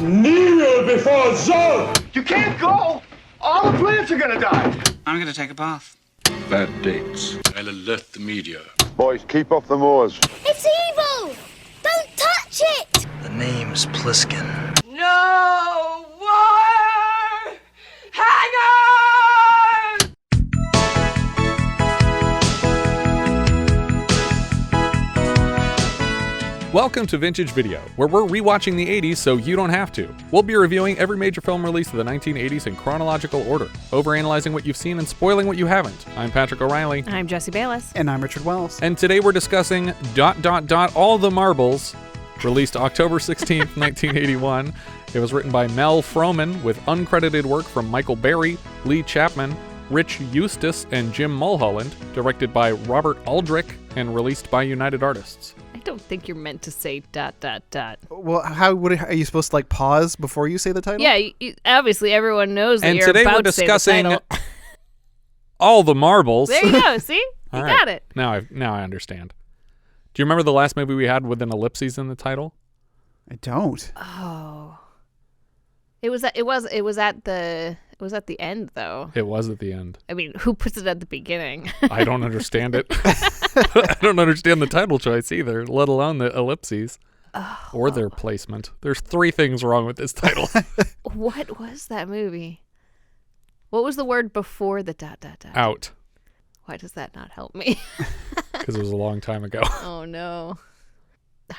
Kneel before Zod! You can't go! All the plants are gonna die! I'm gonna take a bath. Bad dates. I'll alert the media. Boys, keep off the moors. It's evil! Don't touch it! The name's Pliskin. No more hangers! Welcome to Vintage Video, where we're rewatching the 80s so you don't have to. We'll be reviewing every major film release of the 1980s in chronological order, overanalyzing what you've seen and spoiling what you haven't. I'm Patrick O'Reilly. I'm Jesse Bayless. And I'm Richard Wells. And today we're discussing ... All the Marbles, released October 16th, 1981. It was written by Mel Frohman with uncredited work from Michael Barrie, Leigh Chapman, Rich Eustis, and Jim Mulholland, directed by Robert Aldrich, and released by United Artists. I don't think you're meant to say ... Well, are you supposed to pause before you say the title? Yeah, obviously everyone knows that and you're about to say the discussing title. All the Marbles. There you go. See, you got it. Now I understand. Do you remember the last movie we had with an ellipses in the title? I don't. Oh, it was at the end though. It was at the end. I mean, who puts it at the beginning? I don't understand it. I don't understand the title choice either, let alone the ellipses or their placement. There's three things wrong with this title. What was that movie? What was the word before the ... Out. Why does that not help me? Because it was a long time ago. Oh no,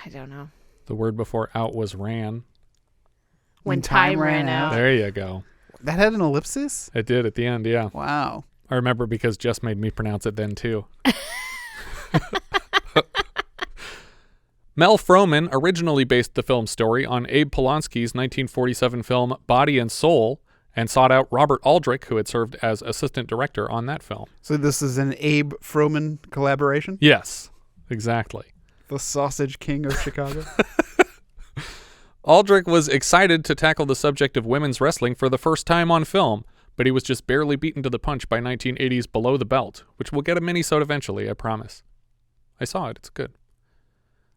I don't know. The word before out was ran. When time ran out. There you go. That had an ellipsis? It did at the end, yeah. Wow. I remember because Jess made me pronounce it then too. Mel Frohman originally based the film's story on Abe Polonsky's 1947 film Body and Soul and sought out Robert Aldrich, who had served as assistant director on that film. So this is an Abe Frohman collaboration? Yes, exactly. The Sausage King of Chicago? Aldrich was excited to tackle the subject of women's wrestling for the first time on film, but he was just barely beaten to the punch by 1980's Below the Belt, which will get a mini-sode eventually, I promise. I saw it, it's good.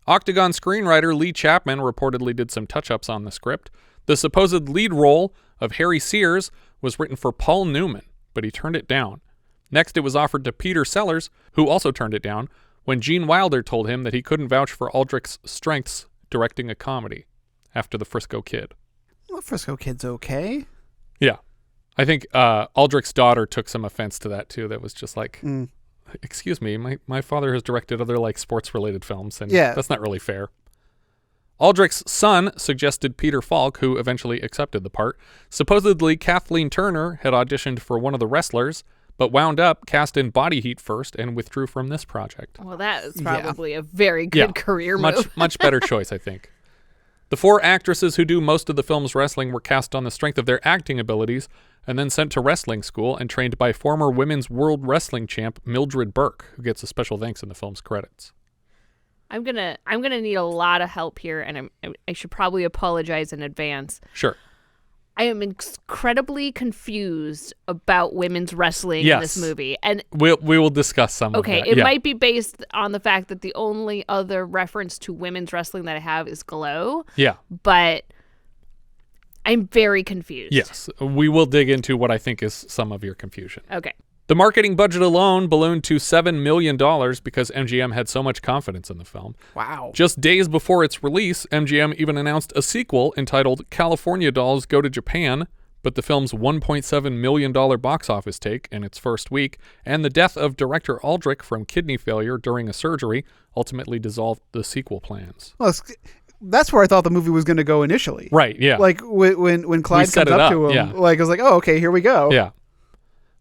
Octagon screenwriter Leigh Chapman reportedly did some touch-ups on the script. The supposed lead role of Harry Sears was written for Paul Newman, but he turned it down. Next, it was offered to Peter Sellers, who also turned it down, when Gene Wilder told him that he couldn't vouch for Aldrich's strengths directing a comedy after The Frisco Kid. Well, Frisco Kid's okay. Yeah. I think Aldrich's daughter took some offense to that, too. That was just like, excuse me, my father has directed other sports-related films, and that's not really fair. Aldrich's son suggested Peter Falk, who eventually accepted the part. Supposedly, Kathleen Turner had auditioned for one of the wrestlers, but wound up cast in Body Heat first and withdrew from this project. Well, that is probably a very good career move. Much better choice, I think. The four actresses who do most of the film's wrestling were cast on the strength of their acting abilities and then sent to wrestling school and trained by former women's world wrestling champ Mildred Burke, who gets a special thanks in the film's credits. I'm gonna need a lot of help here, and I should probably apologize in advance. Sure. I am incredibly confused about women's wrestling in this movie, and we will discuss some of that. Okay, it might be based on the fact that the only other reference to women's wrestling that I have is Glow. Yeah, but I'm very confused. Yes, we will dig into what I think is some of your confusion. Okay. The marketing budget alone ballooned to $7 million because MGM had so much confidence in the film. Wow. Just days before its release, MGM even announced a sequel entitled California Dolls Go to Japan, but the film's $1.7 million box office take in its first week and the death of director Aldrich from kidney failure during a surgery ultimately dissolved the sequel plans. Well, that's where I thought the movie was going to go initially. Right, yeah. Like when Clyde comes up to him, I was like, oh, okay, here we go. Yeah.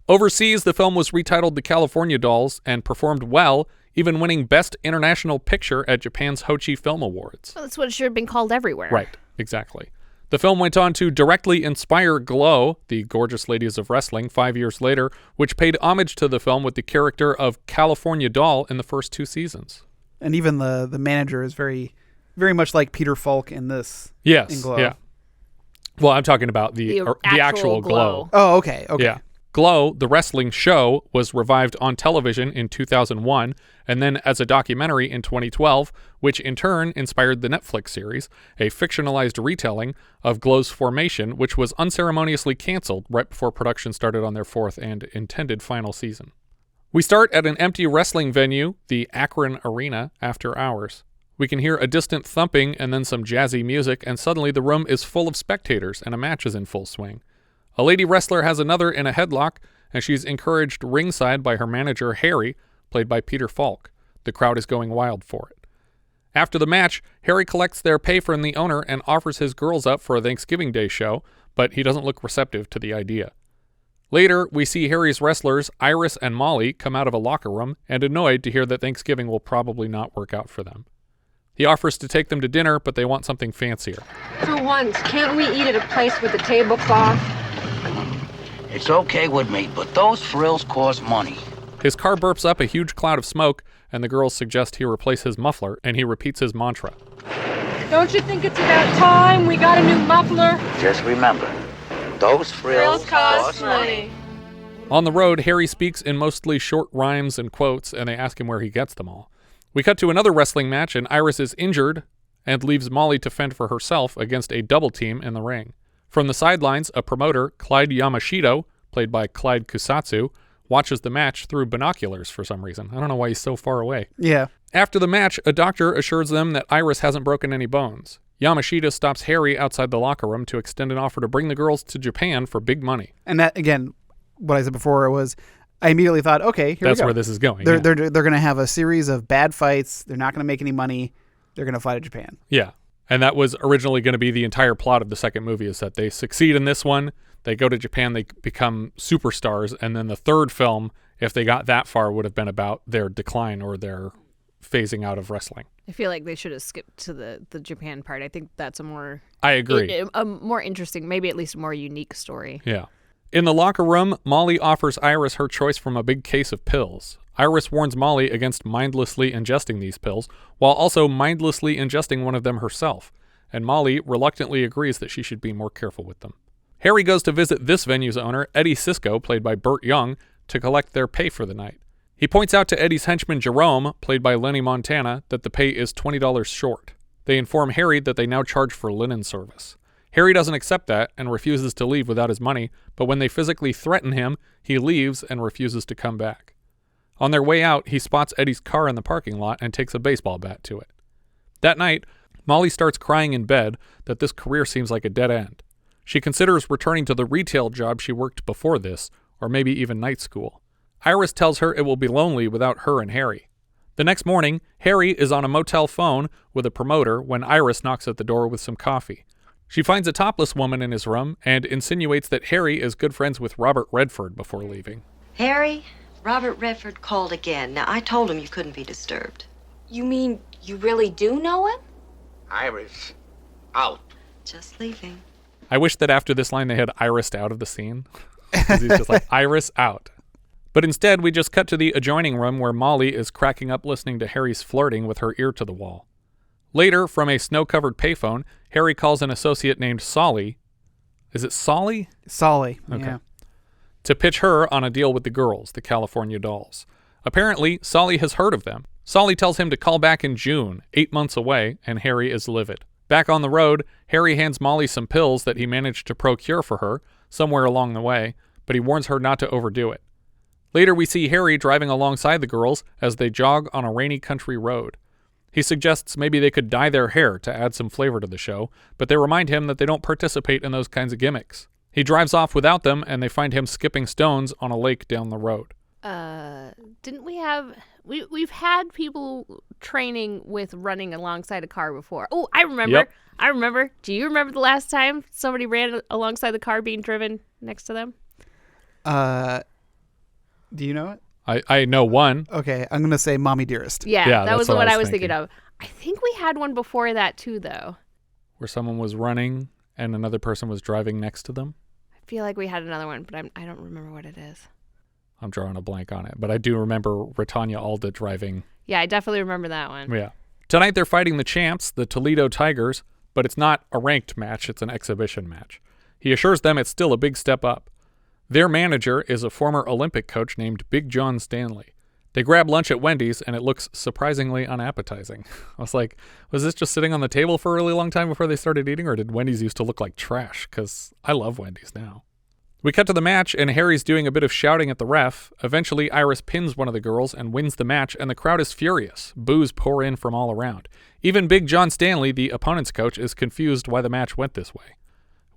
Overseas, the film was retitled The California Dolls and performed well, even winning Best International Picture at Japan's Hochi Film Awards. Well, that's what it should have been called everywhere. Right, exactly. The film went on to directly inspire Glow, the Gorgeous Ladies of Wrestling, 5 years later, which paid homage to the film with the character of California Doll in the first 2 seasons. And even the manager is very, very much like Peter Falk in this. Yes, in Glow. yeah. Well, I'm talking about the actual glow. Oh, okay. Yeah. Glow, the wrestling show, was revived on television in 2001 and then as a documentary in 2012, which in turn inspired the Netflix series, a fictionalized retelling of Glow's formation, which was unceremoniously canceled right before production started on their fourth and intended final season. We start at an empty wrestling venue, the Akron Arena, after hours. We can hear a distant thumping and then some jazzy music, and suddenly the room is full of spectators and a match is in full swing. A lady wrestler has another in a headlock, and she's encouraged ringside by her manager, Harry, played by Peter Falk. The crowd is going wild for it. After the match, Harry collects their pay from the owner and offers his girls up for a Thanksgiving Day show, but he doesn't look receptive to the idea. Later, we see Harry's wrestlers, Iris and Molly, come out of a locker room and annoyed to hear that Thanksgiving will probably not work out for them. He offers to take them to dinner, but they want something fancier. For once, can't we eat at a place with a tablecloth? It's okay with me, but those frills cost money. His car burps up a huge cloud of smoke, and the girls suggest he replace his muffler, and he repeats his mantra. Don't you think it's about time we got a new muffler? Just remember, those frills cost money. On the road, Harry speaks in mostly short rhymes and quotes, and they ask him where he gets them all. We cut to another wrestling match, and Iris is injured and leaves Molly to fend for herself against a double team in the ring. From the sidelines, a promoter, Clyde Yamashito, played by Clyde Kusatsu, watches the match through binoculars for some reason. I don't know why he's so far away. Yeah. After the match, a doctor assures them that Iris hasn't broken any bones. Yamashita stops Harry outside the locker room to extend an offer to bring the girls to Japan for big money. And that, again, what I said before was, I immediately thought, okay, here That's we go. where this is going. They're going to have a series of bad fights. They're not going to make any money. They're going to fly to Japan. Yeah. And that was originally going to be the entire plot of the second movie, is that they succeed in this one, they go to Japan, they become superstars, and then the third film, if they got that far, would have been about their decline or their phasing out of wrestling. I feel like they should have skipped to the Japan part. I think that's a more... I agree. A more interesting, maybe at least a more unique story. Yeah. In the locker room, Molly offers Iris her choice from a big case of pills. Iris warns Molly against mindlessly ingesting these pills, while also mindlessly ingesting one of them herself, and Molly reluctantly agrees that she should be more careful with them. Harry goes to visit this venue's owner, Eddie Cisco, played by Burt Young, to collect their pay for the night. He points out to Eddie's henchman Jerome, played by Lenny Montana, that the pay is $20 short. They inform Harry that they now charge for linen service. Harry doesn't accept that and refuses to leave without his money, but when they physically threaten him, he leaves and refuses to come back. On their way out, he spots Eddie's car in the parking lot and takes a baseball bat to it. That night, Molly starts crying in bed that this career seems like a dead end. She considers returning to the retail job she worked before this, or maybe even night school. Iris tells her it will be lonely without her and Harry. The next morning, Harry is on a motel phone with a promoter when Iris knocks at the door with some coffee. She finds a topless woman in his room and insinuates that Harry is good friends with Robert Redford before leaving. Harry, Robert Redford called again. Now, I told him you couldn't be disturbed. You mean you really do know him? Iris, out. Just leaving. I wish that after this line they had Iris out of the scene. He's just like, Iris out. But instead, we just cut to the adjoining room where Molly is cracking up listening to Harry's flirting with her ear to the wall. Later, from a snow-covered payphone, Harry calls an associate named Solly. Is it Solly? Solly, okay. Yeah. To pitch her on a deal with the girls, the California Dolls. Apparently, Solly has heard of them. Solly tells him to call back in June, 8 months away, and Harry is livid. Back on the road, Harry hands Molly some pills that he managed to procure for her somewhere along the way, but he warns her not to overdo it. Later, we see Harry driving alongside the girls as they jog on a rainy country road. He suggests maybe they could dye their hair to add some flavor to the show, but they remind him that they don't participate in those kinds of gimmicks. He drives off without them, and they find him skipping stones on a lake down the road. Didn't we have... We've had people training with running alongside a car before. Oh, I remember. Yep. I remember. Do you remember the last time somebody ran alongside the car being driven next to them? Do you know it? I know one. Okay, I'm going to say Mommy Dearest. Yeah, that was the one I was thinking of. I think we had one before that too, though. Where someone was running and another person was driving next to them? I feel like we had another one, but I don't remember what it is. I'm drawing a blank on it, but I do remember Retanya Alda driving. Yeah, I definitely remember that one. Yeah. Tonight they're fighting the champs, the Toledo Tigers, but it's not a ranked match, it's an exhibition match. He assures them it's still a big step up. Their manager is a former Olympic coach named Big John Stanley. They grab lunch at Wendy's, and it looks surprisingly unappetizing. I was like, was this just sitting on the table for a really long time before they started eating, or did Wendy's used to look like trash? Because I love Wendy's now. We cut to the match, and Harry's doing a bit of shouting at the ref. Eventually, Iris pins one of the girls and wins the match, and the crowd is furious. Boos pour in from all around. Even Big John Stanley, the opponent's coach, is confused why the match went this way.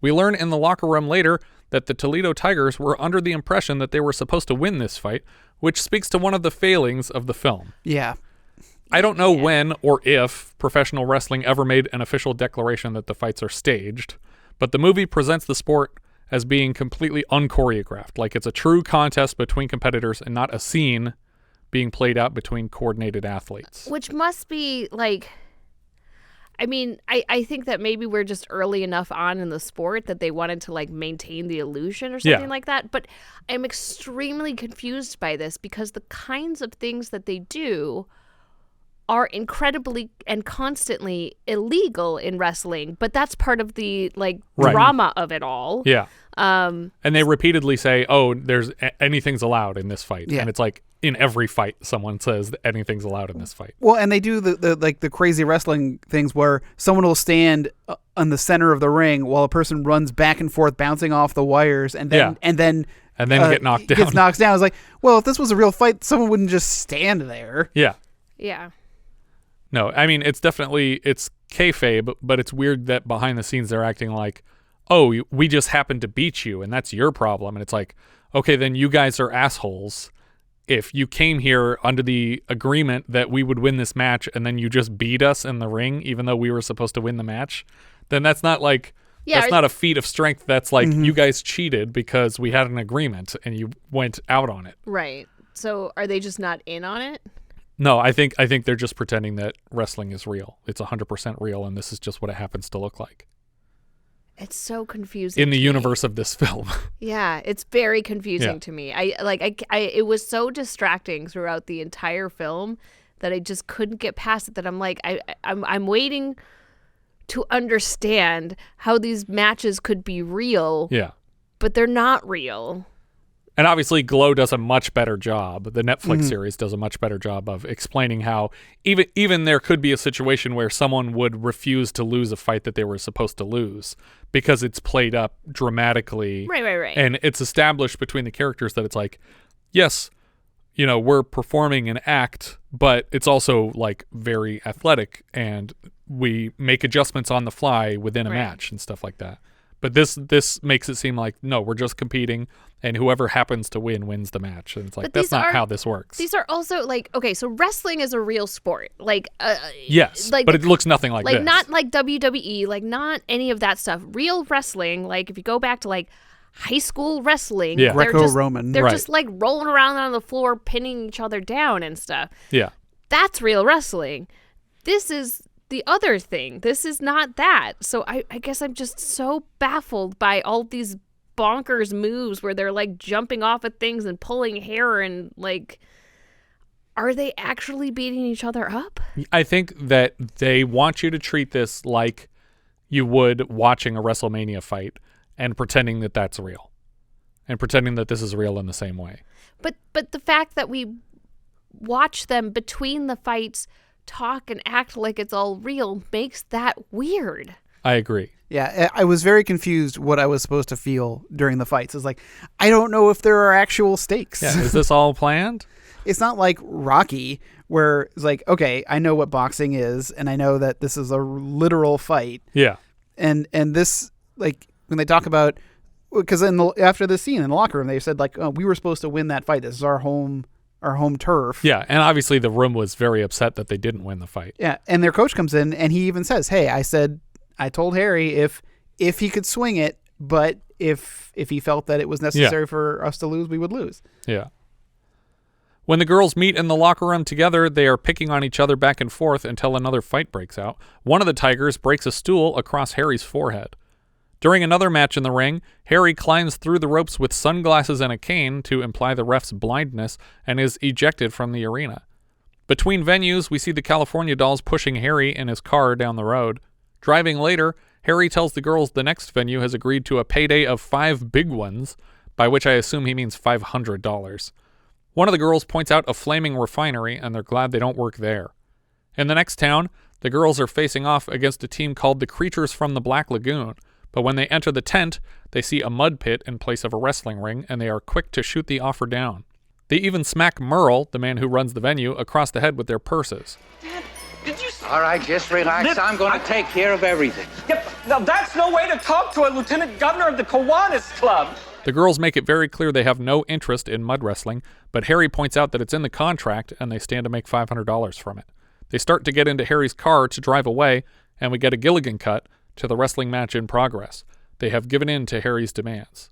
We learn in the locker room later that the Toledo Tigers were under the impression that they were supposed to win this fight, which speaks to one of the failings of the film. Yeah. I don't know when or if professional wrestling ever made an official declaration that the fights are staged, but the movie presents the sport as being completely unchoreographed, like it's a true contest between competitors and not a scene being played out between coordinated athletes. Which must be like, I mean, I think that maybe we're just early enough on in the sport that they wanted to like maintain the illusion or something like that. But I'm extremely confused by this because the kinds of things that they do are incredibly and constantly illegal in wrestling, but that's part of the like drama of it all. Yeah. And they repeatedly say, "Oh, there's anything's allowed in this fight," and it's like in every fight, someone says that anything's allowed in this fight. Well, and they do the crazy wrestling things where someone will stand on the center of the ring while a person runs back and forth, bouncing off the wires, and then get knocked down. Gets knocked down. It's like, well, if this was a real fight, someone wouldn't just stand there. Yeah. Yeah. No, I mean, it's kayfabe, but it's weird that behind the scenes they're acting like, oh, we just happened to beat you, and that's your problem. And it's like, okay, then you guys are assholes. If you came here under the agreement that we would win this match, and then you just beat us in the ring, even though we were supposed to win the match, then that's not like, that's not a feat of strength. That's like, you guys cheated because we had an agreement, and you went out on it. Right. So are they just not in on it? No, I think they're just pretending that wrestling is real. It's 100% real, and this is just what it happens to look like. It's so confusing in the universe of this film. Yeah, it's very confusing to me. It was so distracting throughout the entire film that I just couldn't get past it. That I'm like, I'm waiting to understand how these matches could be real. Yeah, but they're not real. And obviously Glow does a much better job. The Netflix series does a much better job of explaining how even there could be a situation where someone would refuse to lose a fight that they were supposed to lose because it's played up dramatically. Right. And it's established between the characters that it's like, yes, you know, we're performing an act, but it's also like very athletic and we make adjustments on the fly within a match and stuff like that. But this makes it seem like, no, we're just competing, and whoever happens to win wins the match. And it's like, that's not how this works. These are also like, okay, so wrestling is a real sport. Like, yes, like, but it looks nothing like this. Like, not like WWE, like, not any of that stuff. Real wrestling, like, if you go back to, like, high school wrestling. Yeah. Greco-Roman. They're just, like, rolling around on the floor, pinning each other down and stuff. Yeah. That's real wrestling. This is the other thing. This is not that. So I guess I'm just so baffled by all these bonkers moves where they're like jumping off of things and pulling hair and like, are they actually beating each other up? I think that they want you to treat this like you would watching a WrestleMania fight and pretending that that's real and pretending that this is real in the same way. But the fact that we watch them between the fights talk and act like it's all real makes that weird. I agree. Yeah, I was very confused what I was supposed to feel during the fights. It's like, I don't know if there are actual stakes. Yeah, is this all planned? It's not like Rocky, where it's like, okay, I know what boxing is, and I know that this is a literal fight. Yeah. And this, like, when they talk about, because after the scene in the locker room, they said, like, oh, we were supposed to win that fight. This is our home turf. Yeah, and obviously the room was very upset that they didn't win the fight. Yeah, and their coach comes in, and he even says, hey, I told Harry if he could swing it, but if he felt that it was necessary for us to lose, we would lose. Yeah. When the girls meet in the locker room together, they are picking on each other back and forth until another fight breaks out. One of the Tigers breaks a stool across Harry's forehead. During another match in the ring, Harry climbs through the ropes with sunglasses and a cane to imply the ref's blindness and is ejected from the arena. Between venues, we see the California Dolls pushing Harry in his car down the road. Driving later, Harry tells the girls the next venue has agreed to a payday of 5 big ones, by which I assume he means $500. One of the girls points out a flaming refinery, and they're glad they don't work there. In the next town, the girls are facing off against a team called the Creatures from the Black Lagoon, but when they enter the tent, they see a mud pit in place of a wrestling ring, and they are quick to shoot the offer down. They even smack Merle, the man who runs the venue, across the head with their purses. Did you... All right, just relax. I'm going to take care of everything. Yep. Now, that's no way to talk to a lieutenant governor of the Kiwanis Club. The girls make it very clear they have no interest in mud wrestling, but Harry points out that it's in the contract, and they stand to make $500 from it. They start to get into Harry's car to drive away, and we get a Gilligan cut to the wrestling match in progress. They have given in to Harry's demands.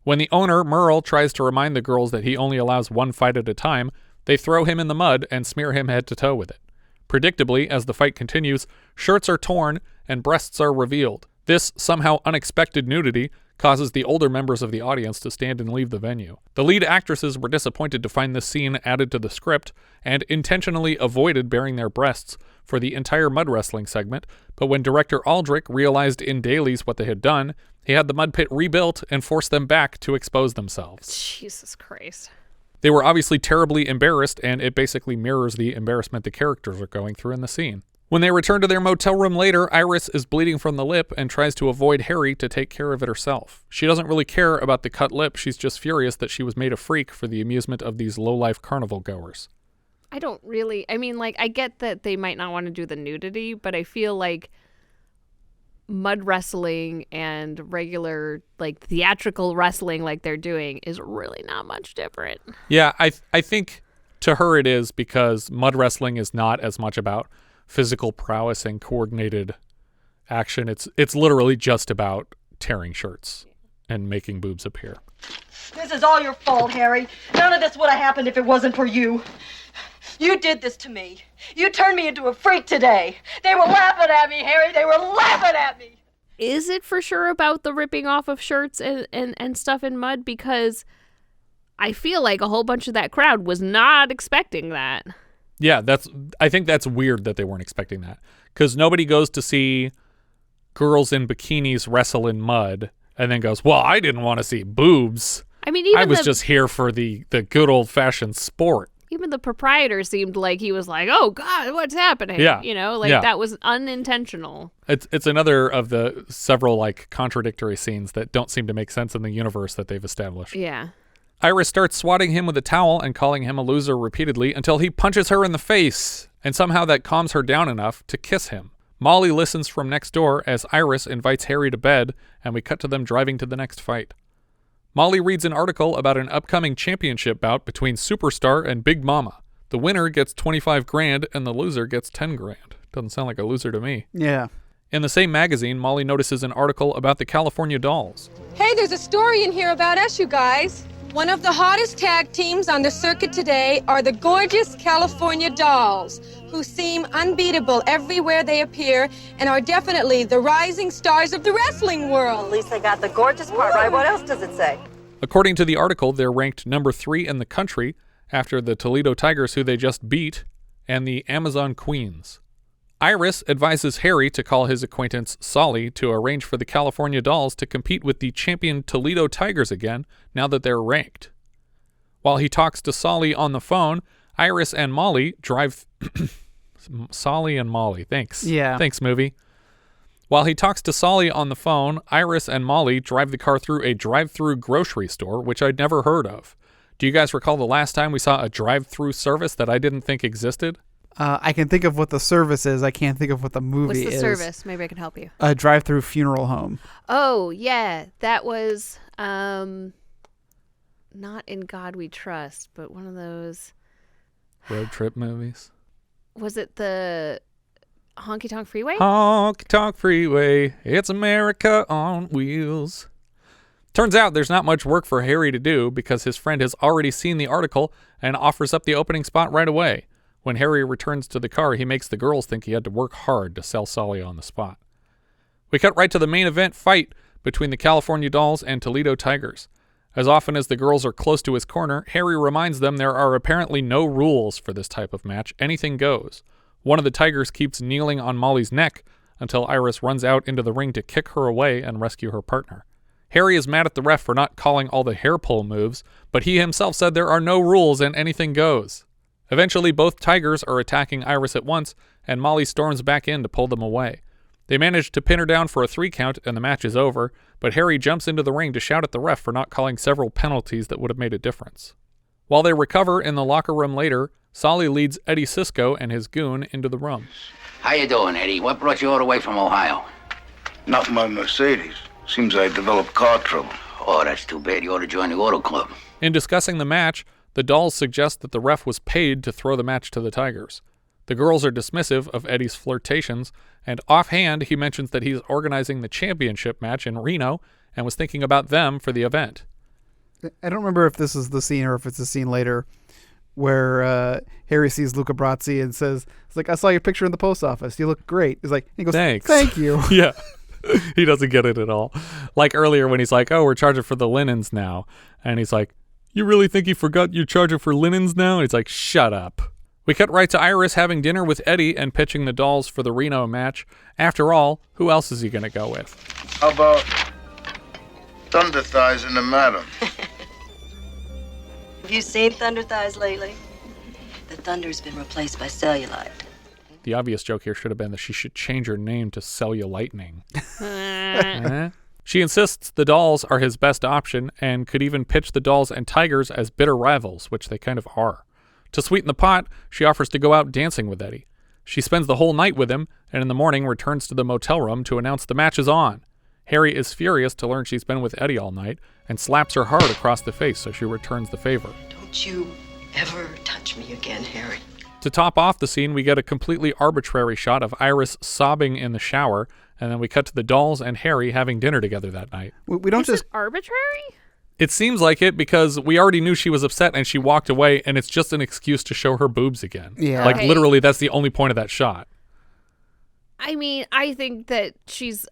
When the owner, Merle, tries to remind the girls that he only allows one fight at a time, they throw him in the mud and smear him head to toe with it. Predictably, as the fight continues, shirts are torn and breasts are revealed. This somehow unexpected nudity causes the older members of the audience to stand and leave the venue. The lead actresses were disappointed to find this scene added to the script and intentionally avoided baring their breasts for the entire mud wrestling segment, but when director Aldrich realized in dailies what they had done, he had the mud pit rebuilt and forced them back to expose themselves. Jesus Christ. They were obviously terribly embarrassed, and it basically mirrors the embarrassment the characters are going through in the scene. When they return to their motel room later, Iris is bleeding from the lip and tries to avoid Harry to take care of it herself. She doesn't really care about the cut lip, she's just furious that she was made a freak for the amusement of these low-life carnival goers. I don't really, I get that they might not want to do the nudity, but I feel like mud wrestling and regular, theatrical wrestling like they're doing is really not much different. Yeah, I think to her it is, because mud wrestling is not as much about physical prowess and coordinated action. It's literally just about tearing shirts and making boobs appear. This is all your fault, Harry. None of this would have happened if it wasn't for you. You did this to me. You turned me into a freak today. They were laughing at me, Harry. They were laughing at me. Is it for sure about the ripping off of shirts and stuff in mud? Because I feel like a whole bunch of that crowd was not expecting that. Yeah, I think that's weird that they weren't expecting that, because nobody goes to see girls in bikinis wrestle in mud and then goes, well, I didn't want to see boobs. I was just here for the good old-fashioned sport. Even the proprietor seemed like he was like, oh, God, what's happening? Yeah. That was unintentional. It's another of the several, contradictory scenes that don't seem to make sense in the universe that they've established. Yeah. Iris starts swatting him with a towel and calling him a loser repeatedly until he punches her in the face, and somehow that calms her down enough to kiss him. Molly listens from next door as Iris invites Harry to bed, and we cut to them driving to the next fight. Molly reads an article about an upcoming championship bout between Superstar and Big Mama. The winner gets $25,000 and the loser gets $10,000. Doesn't sound like a loser to me. Yeah. In the same magazine, Molly notices an article about the California Dolls. Hey, there's a story in here about us, you guys. One of the hottest tag teams on the circuit today are the gorgeous California Dolls, who seem unbeatable everywhere they appear and are definitely the rising stars of the wrestling world. At least they got the gorgeous part right. What else does it say? According to the article, they're ranked number 3 in the country after the Toledo Tigers, who they just beat, and the Amazon Queens. Iris advises Harry to call his acquaintance Solly to arrange for the California Dolls to compete with the champion Toledo Tigers again, now that they're ranked. While he talks to Solly on the phone, Iris and Molly drive... Solly and Molly, thanks. Yeah. Thanks, movie. While he talks to Solly on the phone, Iris and Molly drive the car through a drive-through grocery store, which I'd never heard of. Do you guys recall the last time we saw a drive-through service that I didn't think existed? I can think of what the service is. I can't think of what the movie is. What's the service? Maybe I can help you. A drive-through funeral home. Oh, yeah. That was not In God We Trust, but one of those... Road trip movies? Was it the Honky Tonk Freeway? Honky Tonk Freeway. It's America on wheels. Turns out there's not much work for Harry to do because his friend has already seen the article and offers up the opening spot right away. When Harry returns to the car, he makes the girls think he had to work hard to sell Solly on the spot. We cut right to the main event fight between the California Dolls and Toledo Tigers. As often as the girls are close to his corner, Harry reminds them there are apparently no rules for this type of match. Anything goes. One of the Tigers keeps kneeling on Molly's neck until Iris runs out into the ring to kick her away and rescue her partner. Harry is mad at the ref for not calling all the hair pull moves, but he himself said there are no rules and anything goes. Eventually, both tigers are attacking Iris at once, and Molly storms back in to pull them away. They manage to pin her down for a 3 count, and the match is over, but Harry jumps into the ring to shout at the ref for not calling several penalties that would have made a difference. While they recover in the locker room later, Solly leads Eddie Cisco and his goon into the room. How you doing, Eddie? What brought you all the way from Ohio? Not my Mercedes. Seems I developed car trouble. Oh, that's too bad. You ought to join the auto club. In discussing the match, the dolls suggest that the ref was paid to throw the match to the Tigers. The girls are dismissive of Eddie's flirtations, and offhand he mentions that he's organizing the championship match in Reno and was thinking about them for the event. I don't remember if this is the scene or if it's a scene later where Harry sees Luca Brasi and says, "It's like, I saw your picture in the post office. You look great." He's like, he goes, "Thanks." "Thank you." Yeah. He doesn't get it at all. Like earlier when he's like, "Oh, we're charging for the linens now." And he's like, "You really think you forgot you're charging for linens now?" And he's like, "Shut up." We cut right to Iris having dinner with Eddie and pitching the dolls for the Reno match. After all, who else is he going to go with? How about Thunder Thighs and the Madam? Have you seen Thunder Thighs lately? The Thunder's been replaced by Cellulite. The obvious joke here should have been that she should change her name to Cellulightning. She insists the dolls are his best option and could even pitch the dolls and Tigers as bitter rivals, which they kind of are. To sweeten the pot, she offers to go out dancing with Eddie. She spends the whole night with him, and in the morning returns to the motel room to announce the match is on. Harry is furious to learn she's been with Eddie all night and slaps her hard across the face so she returns the favor. Don't you ever touch me again, Harry. To top off the scene, we get a completely arbitrary shot of Iris sobbing in the shower, and then we cut to the dolls and Harry having dinner together that night. We don't just... arbitrary? It seems like it because we already knew she was upset and she walked away, and it's just an excuse to show her boobs again. Yeah. Like, literally, that's the only point of that shot. I mean, I think that she's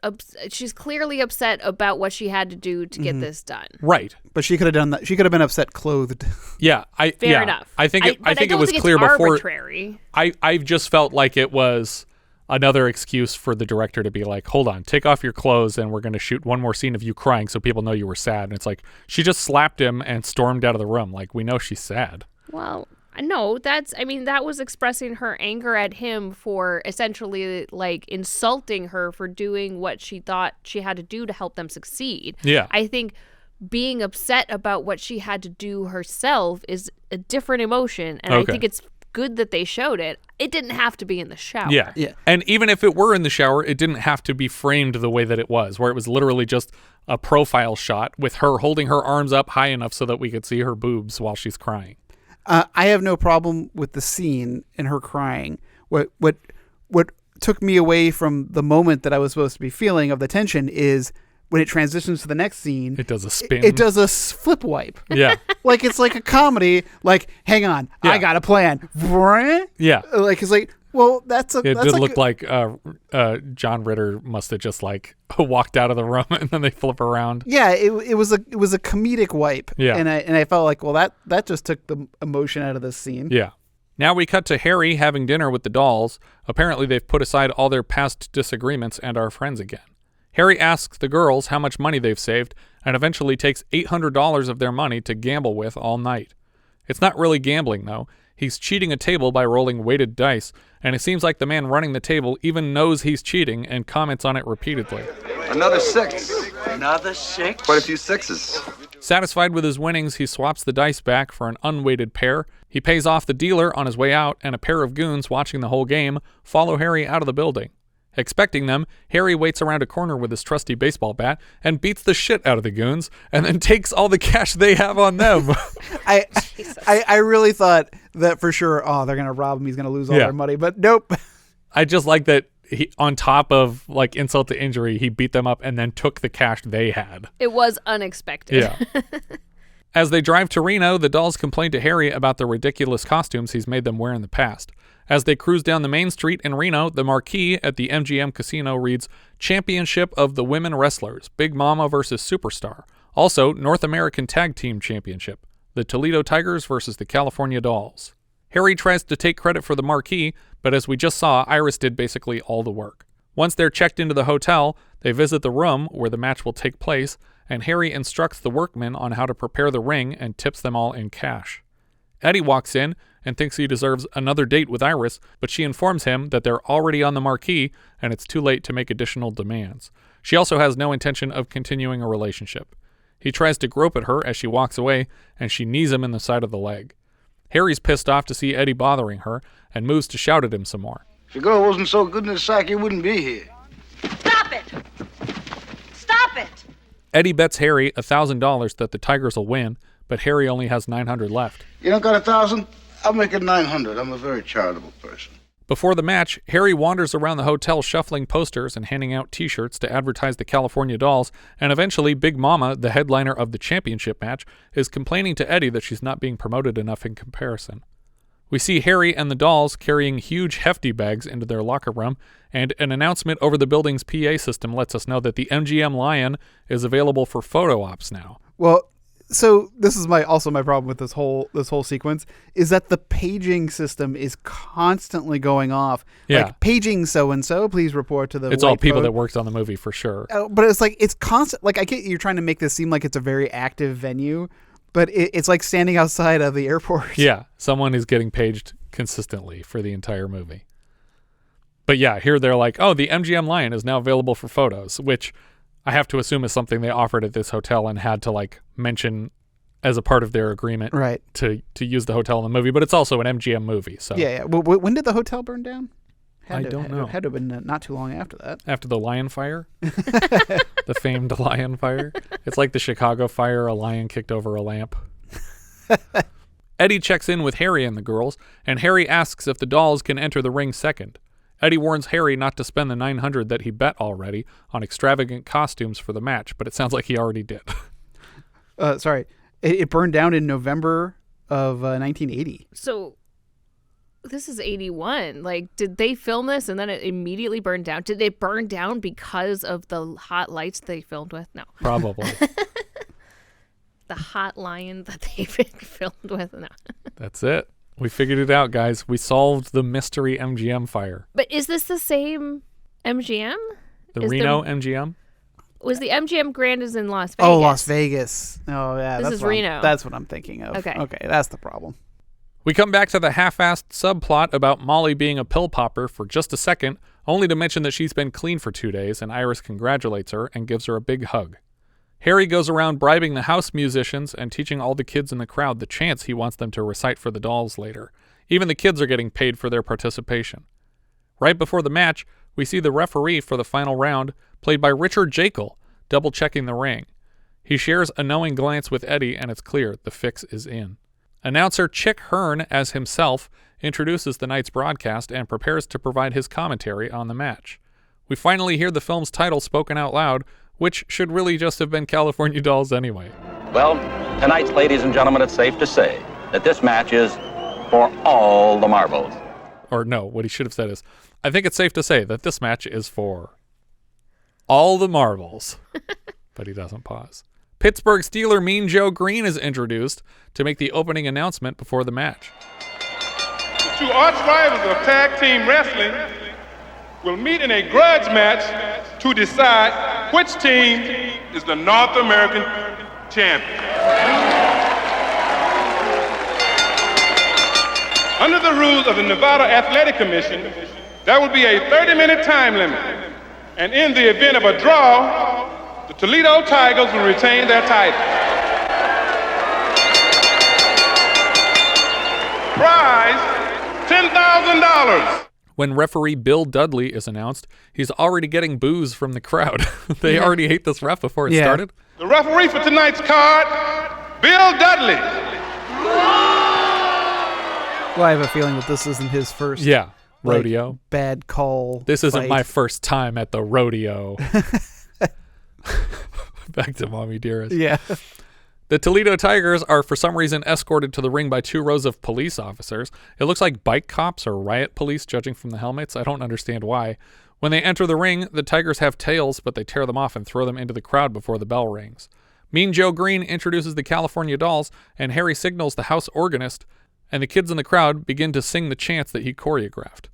clearly upset about what she had to do to get this done. Right. But she could have done that. She could have been upset clothed. Yeah. Fair enough. I think it was think clear it's before. Arbitrary. I just felt like it was another excuse for the director to be like, hold on, take off your clothes and we're going to shoot one more scene of you crying so people know you were sad. And it's like, she just slapped him and stormed out of the room. Like, we know she's sad. Well, no, that was expressing her anger at him for essentially like insulting her for doing what she thought she had to do to help them succeed. Yeah. I think being upset about what she had to do herself is a different emotion. And I think it's good that they showed it. It didn't have to be in the shower. Yeah. And even if it were in the shower, it didn't have to be framed the way that it was, where it was literally just a profile shot with her holding her arms up high enough so that we could see her boobs while she's crying. I have no problem with the scene and her crying. What took me away from the moment that I was supposed to be feeling of the tension is when it transitions to the next scene. It does a spin. It does a flip wipe. Yeah. Like it's like a comedy. Like, hang on, I got a plan. Yeah. Like it's like, well, that's a. It that's did like look like John Ritter must have just like walked out of the room and then they flip around. Yeah, it was a comedic wipe. Yeah. And I felt like, well, that just took the emotion out of this scene. Yeah. Now we cut to Harry having dinner with the dolls. Apparently they've put aside all their past disagreements and are friends again. Harry asks the girls how much money they've saved and eventually takes $800 of their money to gamble with all night. It's not really gambling, though. He's cheating a table by rolling weighted dice, and it seems like the man running the table even knows he's cheating and comments on it repeatedly. Another 6. Another 6? Quite a few 6s. Satisfied with his winnings, he swaps the dice back for an unweighted pair. He pays off the dealer on his way out, and a pair of goons watching the whole game follow Harry out of the building. Expecting them, Harry waits around a corner with his trusty baseball bat and beats the shit out of the goons and then takes all the cash they have on them. I really thought that for sure, they're going to rob him. He's going to lose all their money. But nope. I just like that he, on top of like insult to injury, he beat them up and then took the cash they had. It was unexpected. Yeah. As they drive to Reno, the dolls complain to Harry about the ridiculous costumes he's made them wear in the past. As they cruise down the main street in Reno, the marquee at the MGM casino reads, Championship of the Women Wrestlers, Big Mama versus Superstar. Also, North American Tag Team Championship, the Toledo Tigers versus the California Dolls. Harry tries to take credit for the marquee, but as we just saw, Iris did basically all the work. Once they're checked into the hotel, they visit the room where the match will take place, and Harry instructs the workmen on how to prepare the ring and tips them all in cash. Eddie walks in and thinks he deserves another date with Iris, but she informs him that they're already on the marquee and it's too late to make additional demands. She also has no intention of continuing a relationship. He tries to grope at her as she walks away, and she knees him in the side of the leg. Harry's pissed off to see Eddie bothering her and moves to shout at him some more. If your girl wasn't so good in the sack, you wouldn't be here. Stop it! Stop it! Eddie bets Harry $1,000 that the Tigers will win, but Harry only has $900 left. You don't got 1,000? I'll make it 900. I'm a very charitable person. Before the match, Harry wanders around the hotel shuffling posters and handing out t-shirts to advertise the California Dolls, and eventually Big Mama, the headliner of the championship match, is complaining to Eddie that she's not being promoted enough in comparison. We see Harry and the Dolls carrying huge hefty bags into their locker room, and an announcement over the building's PA system lets us know that the MGM Lion is available for photo ops now. Well, so this is also my problem with this whole sequence is that the paging system is constantly going off. Yeah. Like paging so and so, please report to the. It's all people that worked on the movie for sure. But it's like it's constant. Like I get you're trying to make this seem like it's a very active venue, but it's like standing outside of the airport. Yeah, someone is getting paged consistently for the entire movie. But yeah, here they're like, oh, the MGM Lion is now available for photos, which I have to assume is something they offered at this hotel and had to like mention as a part of their agreement, right? To use the hotel in the movie, but it's also an MGM movie, so yeah. Well, when did the hotel burn down? I don't know. Had to have been not too long after that. After the lion fire, the famed lion fire. It's like the Chicago fire. A lion kicked over a lamp. Eddie checks in with Harry and the girls, and Harry asks if the Dolls can enter the ring second. Eddie warns Harry not to spend the $900 that he bet already on extravagant costumes for the match, but it sounds like he already did. Sorry. It burned down in November of 1980. So this is 81. Like, did they film this and then it immediately burned down? Did it burn down because of the hot lights they filmed with? No. Probably. The hot lion that they filmed with? No. That's it. We figured it out, guys. We solved the mystery MGM fire. But is this the same MGM? The Reno MGM? Was the MGM Grand is in Las Vegas? Oh, Las Vegas. Oh, yeah. This is Reno. That's what I'm thinking of. Okay, that's the problem. We come back to the half-assed subplot about Molly being a pill popper for just a second, only to mention that she's been clean for 2 days, and Iris congratulates her and gives her a big hug. Harry goes around bribing the house musicians and teaching all the kids in the crowd the chants he wants them to recite for the Dolls later. Even the kids are getting paid for their participation. Right before the match, we see the referee for the final round, played by Richard Jaeckel, double-checking the ring. He shares a knowing glance with Eddie, and it's clear the fix is in. Announcer Chick Hearn, as himself, introduces the night's broadcast and prepares to provide his commentary on the match. We finally hear the film's title spoken out loud, which should really just have been California Dolls anyway. Well, tonight, ladies and gentlemen, it's safe to say that this match is for all the marbles. Or no, what he should have said is, I think it's safe to say that this match is for all the marbles. But he doesn't pause. Pittsburgh Steeler Mean Joe Green is introduced to make the opening announcement before the match. The two arch rivals of tag team wrestling will meet in a grudge match to decide which team is the North American champion. Under the rules of the Nevada Athletic Commission, there will be a 30-minute time limit. And in the event of a draw, the Toledo Tigers will retain their title. Prize, $10,000. When referee Bill Dudley is announced, he's already getting boos from the crowd. They already hate this ref before it started. The referee for tonight's card, Bill Dudley. Well, I have a feeling that this isn't his first rodeo. Bad call. This isn't fight. my first time at the rodeo. Back to Mommy Dearest. Yeah. The Toledo Tigers are for some reason escorted to the ring by 2 rows of police officers. It looks like bike cops or riot police, judging from the helmets. I don't understand why. When they enter the ring, the Tigers have tails, but they tear them off and throw them into the crowd before the bell rings. Mean Joe Green introduces the California Dolls, and Harry signals the house organist, and the kids in the crowd begin to sing the chants that he choreographed.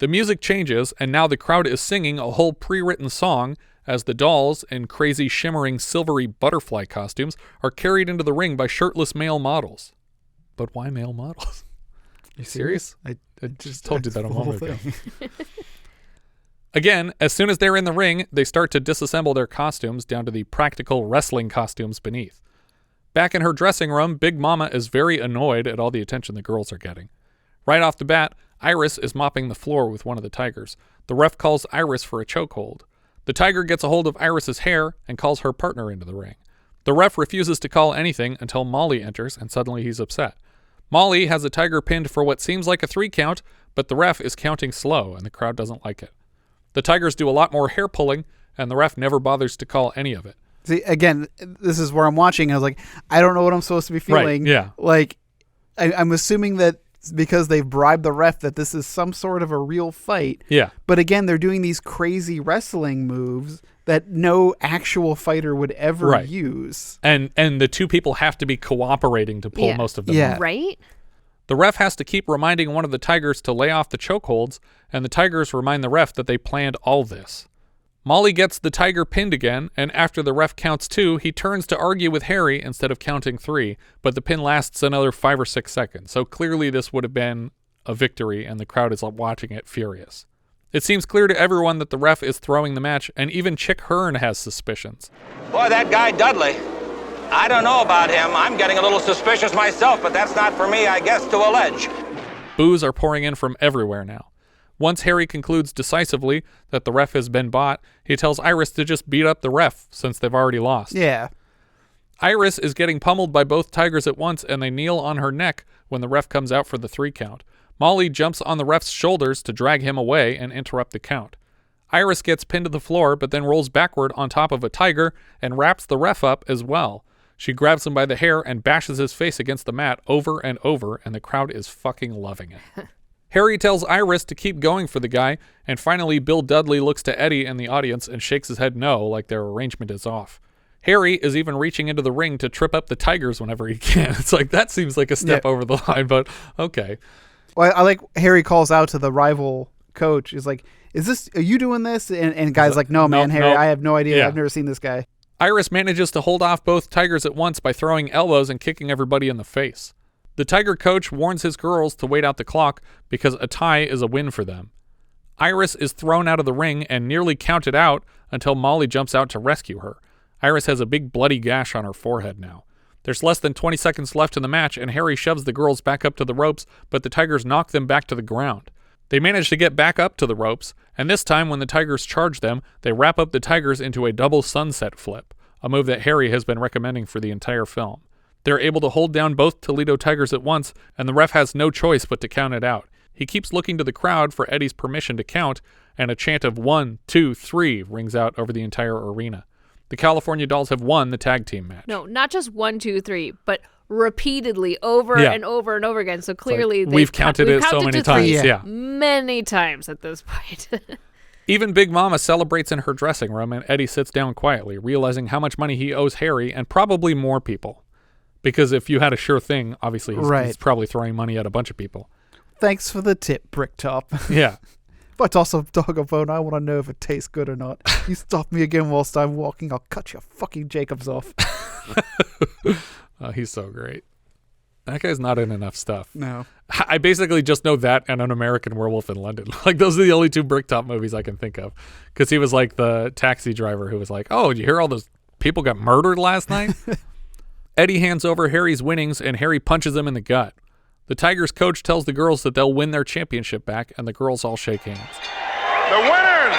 The music changes, and now the crowd is singing a whole pre-written song as the dolls, in crazy shimmering silvery butterfly costumes, are carried into the ring by shirtless male models. But why male models? You serious? I just told you that a moment ago. Again, as soon as they're in the ring, they start to disassemble their costumes down to the practical wrestling costumes beneath. Back in her dressing room, Big Mama is very annoyed at all the attention the girls are getting. Right off the bat, Iris is mopping the floor with one of the tigers. The ref calls Iris for a chokehold. The tiger gets a hold of Iris's hair and calls her partner into the ring. The ref refuses to call anything until Molly enters, and suddenly he's upset. Molly has the tiger pinned for what seems like a 3 count, but the ref is counting slow, and the crowd doesn't like it. The tigers do a lot more hair pulling, and the ref never bothers to call any of it. See, again, this is where I'm watching. I was like, I don't know what I'm supposed to be feeling. Right, yeah. Like, I'm assuming that because they've bribed the ref that this is some sort of a real fight. Yeah. But again, they're doing these crazy wrestling moves that no actual fighter would ever use. And the two people have to be cooperating to pull most of them off. Right? The ref has to keep reminding one of the tigers to lay off the chokeholds, and the tigers remind the ref that they planned all this. Molly gets the tiger pinned again, and after the ref counts 2, he turns to argue with Harry instead of counting 3, but the pin lasts another 5 or 6 seconds, so clearly this would have been a victory, and the crowd is watching it furious. It seems clear to everyone that the ref is throwing the match, and even Chick Hearn has suspicions. Boy, that guy Dudley, I don't know about him. I'm getting a little suspicious myself, but that's not for me, I guess, to allege. Boos are pouring in from everywhere now. Once Harry concludes decisively that the ref has been bought, he tells Iris to just beat up the ref since they've already lost. Yeah. Iris is getting pummeled by both tigers at once, and they kneel on her neck when the ref comes out for the 3 count. Molly jumps on the ref's shoulders to drag him away and interrupt the count. Iris gets pinned to the floor, but then rolls backward on top of a tiger and wraps the ref up as well. She grabs him by the hair and bashes his face against the mat over and over, and the crowd is fucking loving it. Harry tells Iris to keep going for the guy, and finally Bill Dudley looks to Eddie in the audience and shakes his head no, like their arrangement is off. Harry is even reaching into the ring to trip up the tigers whenever he can. It's like, that seems like a step over the line, but okay. Well, I like Harry calls out to the rival coach. He's like, are you doing this? And guy's like, no, man, Harry, I have no idea. Yeah. I've never seen this guy. Iris manages to hold off both tigers at once by throwing elbows and kicking everybody in the face. The tiger coach warns his girls to wait out the clock because a tie is a win for them. Iris is thrown out of the ring and nearly counted out until Molly jumps out to rescue her. Iris has a big bloody gash on her forehead now. There's less than 20 seconds left in the match, and Harry shoves the girls back up to the ropes, but the tigers knock them back to the ground. They manage to get back up to the ropes, and this time when the tigers charge them, they wrap up the tigers into a double sunset flip, a move that Harry has been recommending for the entire film. They're able to hold down both Toledo tigers at once, and the ref has no choice but to count it out. He keeps looking to the crowd for Eddie's permission to count, and a chant of 1, 2, 3 rings out over the entire arena. The California Dolls have won the tag team match. No, not just 1, 2, 3, but repeatedly over and over and over again. So clearly we've counted it so many times. Yeah. Many times at this point. Even Big Mama celebrates in her dressing room, and Eddie sits down quietly, realizing how much money he owes Harry and probably more people. Because if you had a sure thing, obviously he's probably throwing money at a bunch of people. Thanks for the tip, Bricktop. Yeah. If I toss a dog a bone, I want to know if it tastes good or not. You stop me again whilst I'm walking, I'll cut your fucking Jacobs off. Oh, he's so great. That guy's not in enough stuff. No. I basically just know that and An American Werewolf in London. Like, those are the only 2 Bricktop movies I can think of. Because he was like the taxi driver who was like, oh, did you hear all those people got murdered last night? Eddie hands over Harry's winnings, and Harry punches him in the gut. The Tigers coach tells the girls that they'll win their championship back, and the girls all shake hands. The winners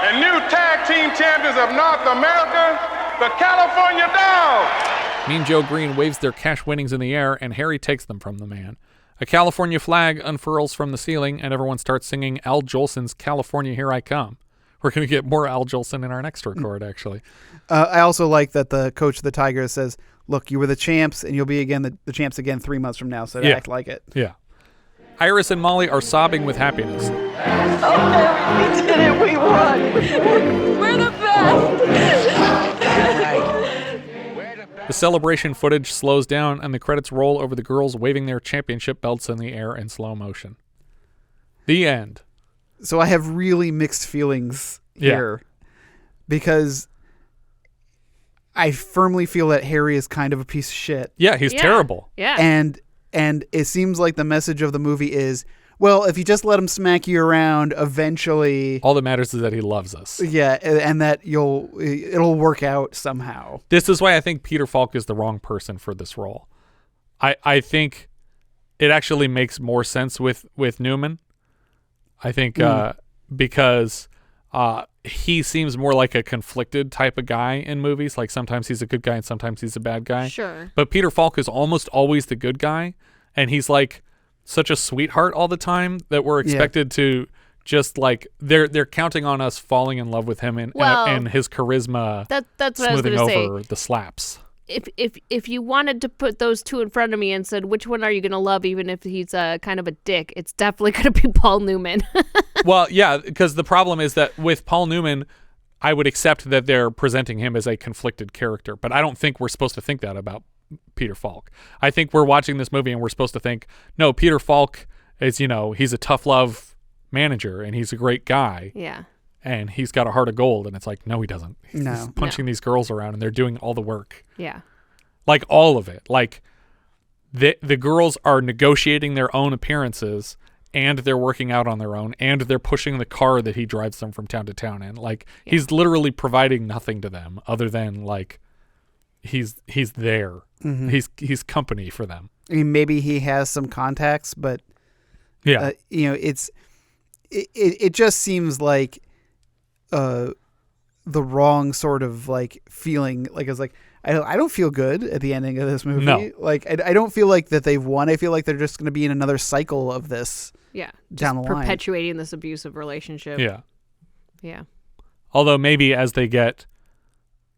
and new tag team champions of North America, the California Dolls. Mean Joe Green waves their cash winnings in the air, and Harry takes them from the man. A California flag unfurls from the ceiling, and everyone starts singing Al Jolson's California Here I Come. We're going to get more Al Jolson in our next record, actually. I also like that the coach of the Tigers says, look, you were the champs, and you'll be again the champs again 3 months from now, so act like it. Yeah. Iris and Molly are sobbing with happiness. Oh, Harry, we did it. We won. We're the best. The celebration footage slows down, and the credits roll over the girls waving their championship belts in the air in slow motion. The end. So I have really mixed feelings here because I firmly feel that Harry is kind of a piece of shit. Yeah, he's terrible. Yeah. And it seems like the message of the movie is, well, if you just let him smack you around, eventually all that matters is that he loves us. Yeah, and that it'll work out somehow. This is why I think Peter Falk is the wrong person for this role. I think it actually makes more sense with Newman. I think because he seems more like a conflicted type of guy in movies. Like sometimes he's a good guy and sometimes he's a bad guy. Sure. But Peter Falk is almost always the good guy, and he's like such a sweetheart all the time that we're expected to just like they're counting on us falling in love with him and his charisma. That's what smoothing I was going to say. over the slaps. If you wanted to put those two in front of me and said which one are you going to love, even if he's kind of a dick, it's definitely going to be Paul Newman. Well, yeah, because the problem is that with Paul Newman, I would accept that they're presenting him as a conflicted character, but I don't think we're supposed to think that about Peter Falk. I think we're watching this movie and we're supposed to think, no, Peter Falk is, he's a tough love manager and he's a great guy. Yeah. And he's got a heart of gold, and it's like, no, he doesn't. No. He's punching these girls around, and they're doing all the work. Yeah. Like, all of it. Like, the girls are negotiating their own appearances, and they're working out on their own, and they're pushing the car that he drives them from town to town in. Like, he's literally providing nothing to them other than, like, he's there. Mm-hmm. He's company for them. I mean, maybe he has some contacts, but, it just seems like the wrong sort of like feeling. Like it's like I don't feel good at the ending of this movie. No. Like I don't feel like that they've won. I feel like they're just going to be in another cycle of this. Yeah, down the line, perpetuating this abusive relationship. Yeah. Although maybe as they get,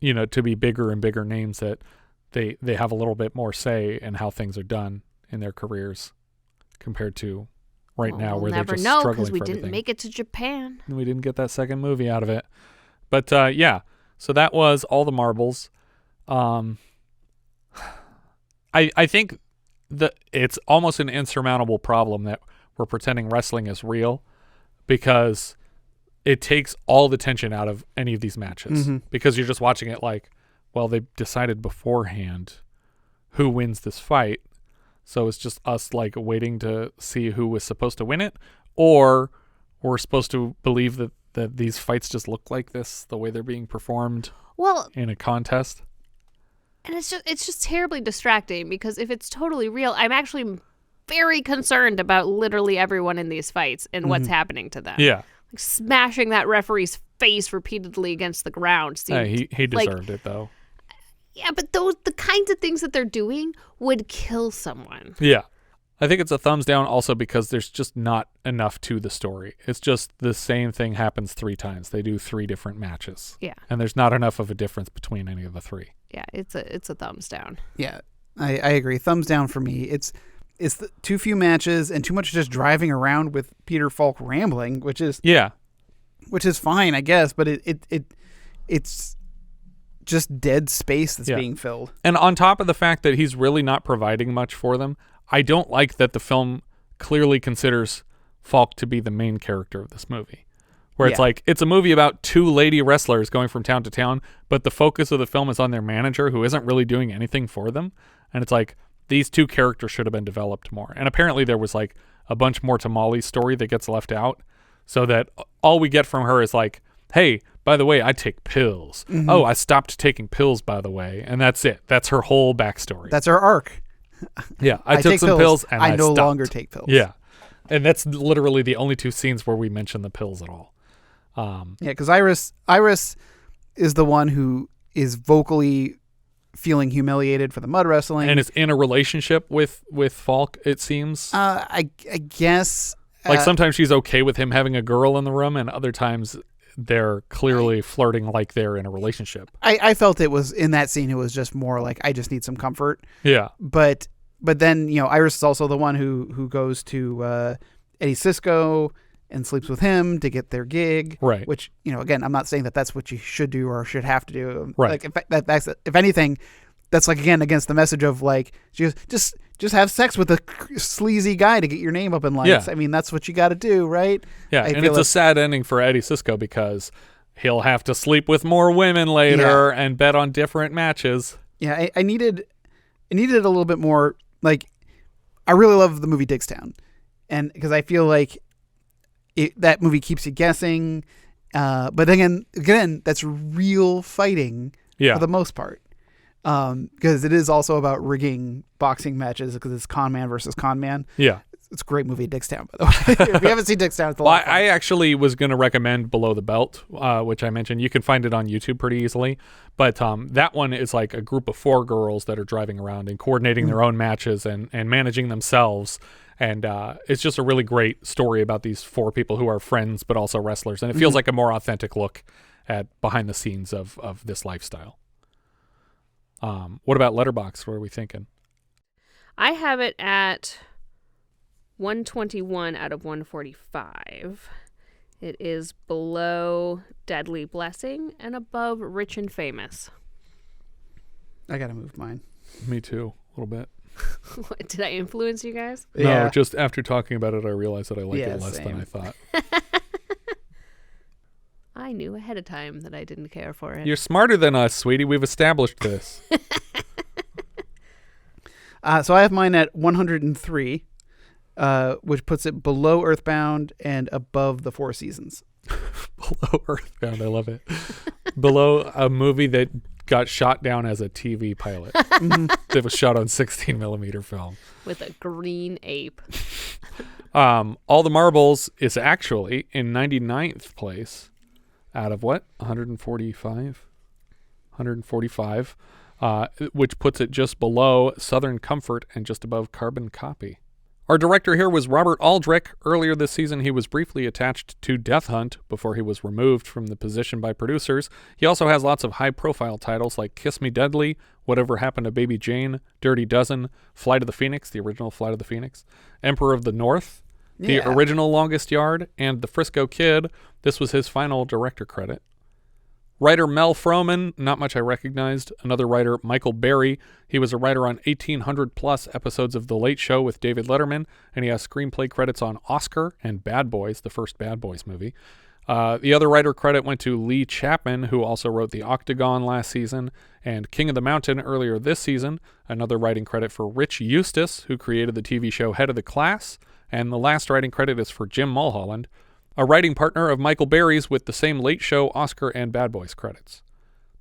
to be bigger and bigger names, that they have a little bit more say in how things are done in their careers compared to now, where they're just struggling for everything. We'll never know because we didn't make it to Japan. And we didn't get that second movie out of it. But so that was All the Marbles. I think that it's almost an insurmountable problem that we're pretending wrestling is real, because it takes all the tension out of any of these matches. Mm-hmm. Because you're just watching it like, well, they decided beforehand who wins this fight. So it's just us like waiting to see who was supposed to win it, or we're supposed to believe that these fights just look like this, the way they're being performed in a contest. And it's just terribly distracting, because if it's totally real, I'm actually very concerned about literally everyone in these fights and what's happening to them. Yeah. Like smashing that referee's face repeatedly against the ground. He deserved it though. Yeah, but the kinds of things that they're doing would kill someone. Yeah. I think it's a thumbs down also because there's just not enough to the story. It's just the same thing happens 3 times. They do 3 different matches. Yeah. And there's not enough of a difference between any of the 3. Yeah, it's a thumbs down. Yeah, I agree. Thumbs down for me. It's too few matches and too much just driving around with Peter Falk rambling, which is fine, I guess, but it's just dead space that's being filled. And on top of the fact that he's really not providing much for them, I don't like that the film clearly considers Falk to be the main character of this movie. Where it's like, it's a movie about 2 lady wrestlers going from town to town, but the focus of the film is on their manager, who isn't really doing anything for them. And it's like, these 2 characters should have been developed more. And apparently there was like a bunch more to Molly's story that gets left out, so that all we get from her is like, hey, by the way, I take pills. Mm-hmm. Oh, I stopped taking pills, by the way. And that's it. That's her whole backstory. That's her arc. Yeah, I took some pills and I no stopped. longer take pills. Yeah. And that's literally the only 2 scenes where we mention the pills at all. Because Iris is the one who is vocally feeling humiliated for the mud wrestling. And is in a relationship with Falk, it seems. I guess. Like sometimes she's okay with him having a girl in the room, and other times they're clearly flirting like they're in a relationship. I felt it was, in that scene, it was just more like, I just need some comfort. Yeah. But then, Iris is also the one who goes to Eddie Cisco and sleeps with him to get their gig. Right. Which, again, I'm not saying that that's what you should do or should have to do. Right. Like, if anything, that's like, again, against the message of like, just just have sex with a sleazy guy to get your name up in lights. Yeah. I mean, that's what you got to do, right? Yeah, and it's a sad ending for Eddie Cisco because he'll have to sleep with more women later and bet on different matches. Yeah, I needed a little bit more. Like, I really love the movie Diggstown, and because I feel like that movie keeps you guessing. But again, that's real fighting for the most part. Because it is also about rigging boxing matches because it's con man versus con man. Yeah. It's a great movie, Diggstown, by the way. If you haven't seen Diggstown, it's a lot of fun. I actually was going to recommend Below the Belt, which I mentioned. You can find it on YouTube pretty easily. But that one is like a group of 4 girls that are driving around and coordinating their own matches and managing themselves. And it's just a really great story about these 4 people who are friends but also wrestlers. And it feels like a more authentic look at behind the scenes of this lifestyle. What about Letterboxd? What are we thinking? I have it at 121 out of 145. It is below Deadly Blessing and above Rich and Famous. I gotta move mine. Me too, a little bit. What, did I influence you guys? No, just after talking about it, I realized that I liked it less than I thought. I knew ahead of time that I didn't care for it. You're smarter than us, sweetie. We've established this. So I have mine at 103, which puts it below Earthbound and above The Four Seasons. Below Earthbound, I love it. Below a movie that got shot down as a TV pilot. It was shot on 16 millimeter film. With a green ape. All the Marbles is actually in 99th place out of what? 145? 145. Which puts it just below Southern Comfort and just above Carbon Copy. Our director here was Robert Aldrich. Earlier this season, he was briefly attached to Death Hunt before he was removed from the position by producers. He also has lots of high-profile titles like Kiss Me Deadly, Whatever Happened to Baby Jane, Dirty Dozen, Flight of the Phoenix, the original Flight of the Phoenix, Emperor of the North, the original Longest Yard, and The Frisco Kid. This was his final director credit. Writer Mel Frohman, not much I recognized. Another writer, Michael Barrie. He was a writer on 1,800-plus episodes of The Late Show with David Letterman, and he has screenplay credits on Oscar and Bad Boys, the first Bad Boys movie. The other writer credit went to Leigh Chapman, who also wrote The Octagon last season, and King of the Mountain earlier this season. Another writing credit for Rich Eustis, who created the TV show Head of the Class, and the last writing credit is for Jim Mulholland, a writing partner of Michael Barrie's with the same Late Show, Oscar, and Bad Boys credits.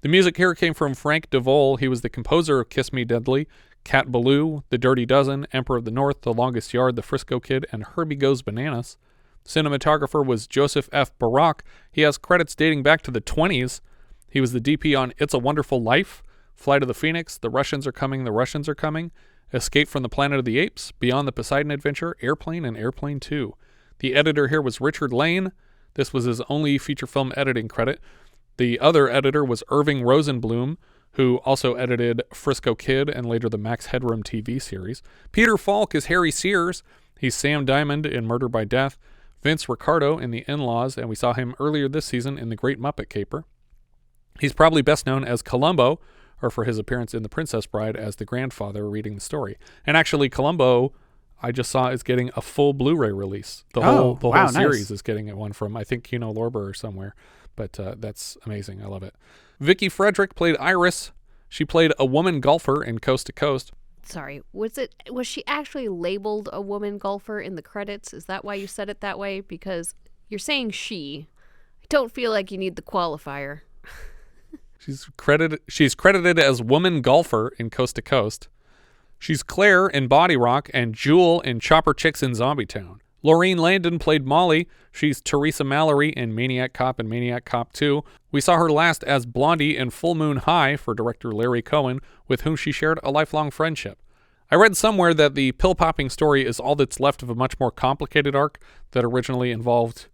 The music here came from Frank DeVol. He was the composer of Kiss Me Deadly, Cat Ballou, The Dirty Dozen, Emperor of the North, The Longest Yard, The Frisco Kid, and Herbie Goes Bananas. Cinematographer was Joseph F. Barak. He has credits dating back to the 20s. He was the DP on It's a Wonderful Life, Flight of the Phoenix, The Russians Are Coming, The Russians Are Coming, Escape from the Planet of the Apes, Beyond the Poseidon Adventure, Airplane, and Airplane 2. The editor here was Richard Lane. This was his only feature film editing credit. The other editor was Irving Rosenblum, who also edited Frisco Kid and later the Max Headroom TV series. Peter Falk is Harry Sears. He's Sam Diamond in Murder by Death. Vince Ricardo in The In-Laws, and we saw him earlier this season in The Great Muppet Caper. He's probably best known as Columbo, or for his appearance in The Princess Bride as the grandfather reading the story. And actually, Columbo, I just saw, is getting a full Blu-ray release. The whole series is getting one from, I think, Kino Lorber or somewhere. But that's amazing. I love it. Vicki Frederick played Iris. She played a woman golfer in Coast to Coast. Sorry, was she actually labeled a woman golfer in the credits? Is that why you said it that way? Because you're saying she. I don't feel like you need the qualifier. She's credited as woman golfer in Coast to Coast. She's Claire in Body Rock and Jewel in Chopper Chicks in Zombie Town. Laurene Landon played Molly. She's Teresa Mallory in Maniac Cop and Maniac Cop 2. We saw her last as Blondie in Full Moon High for director Larry Cohen, with whom she shared a lifelong friendship. I read somewhere that the pill-popping story is all that's left of a much more complicated arc that originally involved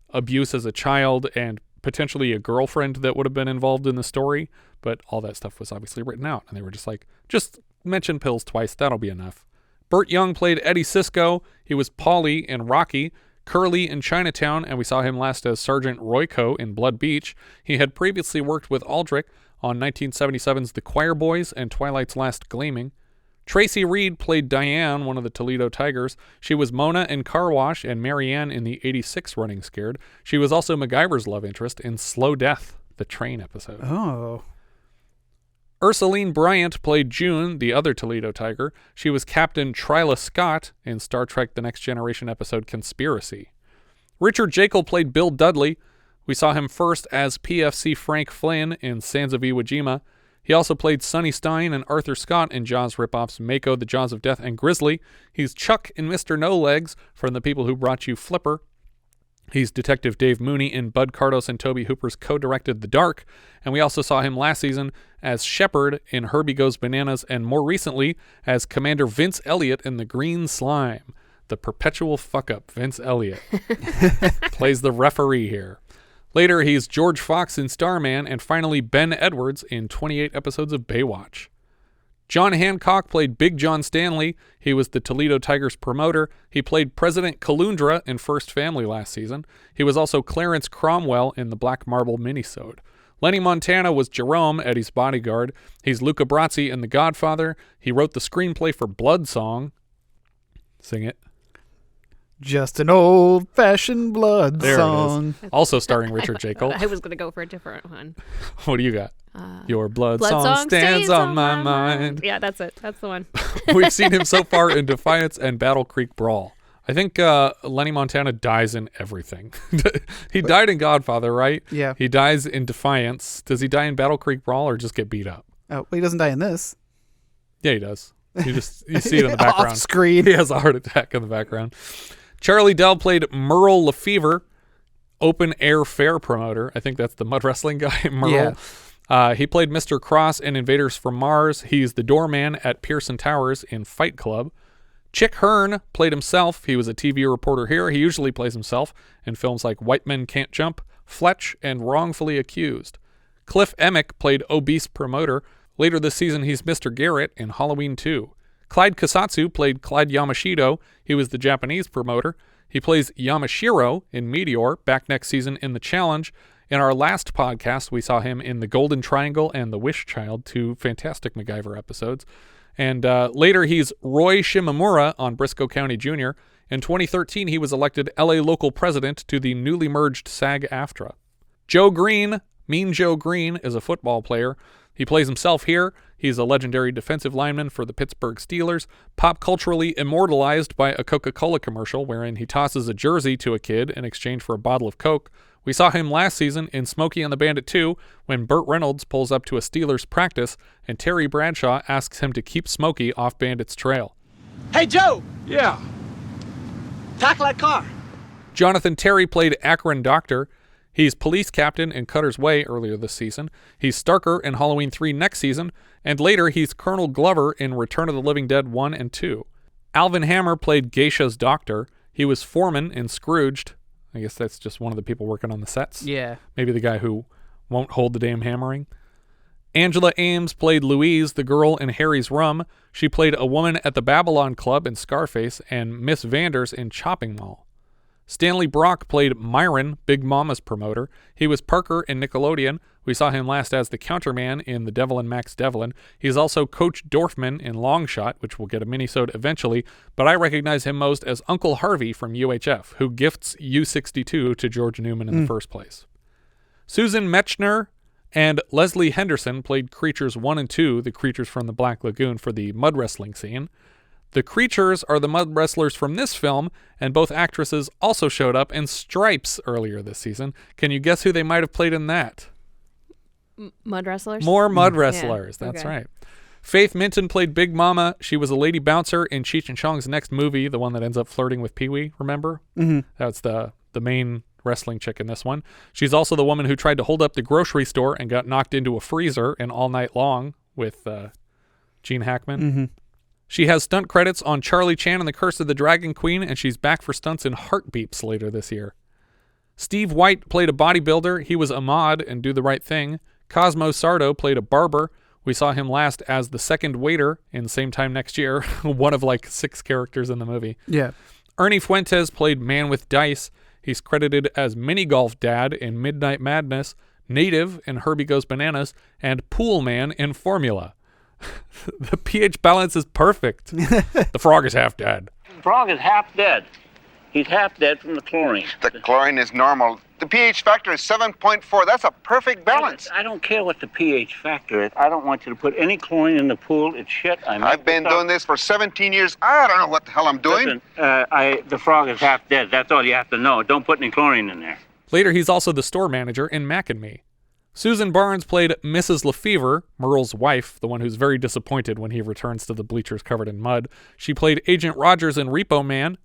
abuse as a child and potentially a girlfriend that would have been involved in the story, but all that stuff was obviously written out, and they were just like, just mention pills twice, that'll be enough. Burt Young played Eddie Cisco. He was Paulie in Rocky, Curly in Chinatown, and we saw him last as Sergeant Royko in Blood Beach. He had previously worked with Aldrich on 1977's The Choir Boys and Twilight's Last Gleaming. Tracy Reed played Diane, one of the Toledo Tigers. She was Mona in Car Wash and Marianne in the 86 Running Scared. She was also MacGyver's love interest in Slow Death, the train episode. Oh. Ursaline Bryant played June, the other Toledo Tiger. She was Captain Tryla Scott in Star Trek The Next Generation episode Conspiracy. Richard Jaeckel played Bill Dudley. We saw him first as PFC Frank Flynn in Sands of Iwo Jima. He also played Sonny Stein and Arthur Scott in Jaws ripoffs Mako, The Jaws of Death, and Grizzly. He's Chuck in Mr. No Legs from The People Who Brought You Flipper. He's Detective Dave Mooney in Bud Cardos and Toby Hooper's co-directed The Dark. And we also saw him last season as Shepard in Herbie Goes Bananas, and more recently as Commander Vince Elliott in The Green Slime. The perpetual fuck-up Vince Elliott plays the referee here. Later, he's George Fox in Starman, and finally Ben Edwards in 28 episodes of Baywatch. John Hancock played Big John Stanley. He was the Toledo Tigers promoter. He played President Kalundra in First Family last season. He was also Clarence Cromwell in the Black Marble minisode. Lenny Montana was Jerome, Eddie's bodyguard. He's Luca Brasi in The Godfather. He wrote the screenplay for Blood Song. Sing it. Just an old-fashioned blood song. Also starring Richard Jaeckel. I was going to go for a different one. What do you got? Your blood song stands on my mind. Yeah, that's it. That's the one. We've seen him so far in Defiance and Battle Creek Brawl. I think Lenny Montana dies in everything. He died in Godfather, right? Yeah. He dies in Defiance. Does he die in Battle Creek Brawl or just get beat up? Oh, well, he doesn't die in this. Yeah, he does. You see it in the background. Off screen. He has a heart attack in the background. Charlie Dell played Merle Lefevre, open air fair promoter. I think that's the mud wrestling guy, Merle. Yeah. He played Mr. Cross in Invaders from Mars. He's the doorman at Pearson Towers in Fight Club. Chick Hearn played himself. He was a TV reporter here. He usually plays himself in films like White Men Can't Jump, Fletch, and Wrongfully Accused. Cliff Emick played obese promoter. Later this season, he's Mr. Garrett in Halloween 2. Clyde Kasatsu played Clyde Yamashiro. He was the Japanese promoter. He plays Yamashiro in Meteor, back next season in The Challenge. In our last podcast, we saw him in The Golden Triangle and The Wish Child, two fantastic MacGyver episodes. And later, he's Roy Shimamura on Briscoe County Jr. In 2013, he was elected LA local president to the newly merged SAG-AFTRA. Joe Green, Mean Joe Green, is a football player. He plays himself here. He's a legendary defensive lineman for the Pittsburgh Steelers, pop culturally immortalized by a Coca-Cola commercial wherein he tosses a jersey to a kid in exchange for a bottle of Coke. We saw him last season in Smokey and the Bandit 2 when Burt Reynolds pulls up to a Steelers practice and Terry Bradshaw asks him to keep Smokey off Bandit's trail. Hey, Joe! Yeah. Tackle that car. Jonathan Terry played Akron Doctor. He's police captain in Cutter's Way earlier this season. He's Starker in Halloween 3 next season. And later, he's Colonel Glover in Return of the Living Dead 1 and 2. Alvin Hammer played Geisha's doctor. He was foreman in Scrooged. I guess that's just one of the people working on the sets. Yeah. Maybe the guy who won't hold the damn hammering. Angela Ames played Louise, the girl in Harry's Rum. She played a woman at the Babylon Club in Scarface and Miss Vanders in Chopping Mall. Stanley Brock played Myron, Big Mama's promoter. He was Parker in Nickelodeon. We saw him last as the counterman in The Devil and Max Devlin. He's also Coach Dorfman in Longshot, which will get a minisode eventually, but I recognize him most as Uncle Harvey from UHF, who gifts U-62 to George Newman in the first place. Susan Mechner and Leslie Henderson played Creatures 1 and 2, the creatures from the Black Lagoon, for the mud wrestling scene. The creatures are the mud wrestlers from this film, and both actresses also showed up in Stripes earlier this season. Can you guess who they might have played in that? Mud wrestlers? More mud wrestlers. Yeah. That's right. Faith Minton played Big Mama. She was a lady bouncer in Cheech and Chong's next movie, the one that ends up flirting with Pee-wee, remember? Mm-hmm. That's the main wrestling chick in this one. She's also the woman who tried to hold up the grocery store and got knocked into a freezer in All Night Long with Gene Hackman. Mm-hmm. She has stunt credits on Charlie Chan and the Curse of the Dragon Queen, and she's back for stunts in Heartbeeps later this year. Steve White played a bodybuilder. He was Ahmad in Do the Right Thing. Cosmo Sardo played a barber. We saw him last as the second waiter in Same Time Next Year, one of like 6 characters in the movie. Yeah. Ernie Fuentes played Man with Dice. He's credited as Mini Golf Dad in Midnight Madness, Native in Herbie Goes Bananas, and Pool Man in Formula. The pH balance is perfect. The frog is half dead. The frog is half dead. He's half dead from the chlorine. The chlorine is normal. The pH factor is 7.4. That's a perfect balance. I don't care what the pH factor is. I don't want you to put any chlorine in the pool. It's shit. I've been doing this for 17 years. I don't know what the hell I'm doing. Listen, the frog is half dead. That's all you have to know. Don't put any chlorine in there. Later, he's also the store manager in Mac and Me. Susan Barnes played Mrs. Lefevre, Merle's wife, the one who's very disappointed when he returns to the bleachers covered in mud. She played Agent Rogers in Repo Man.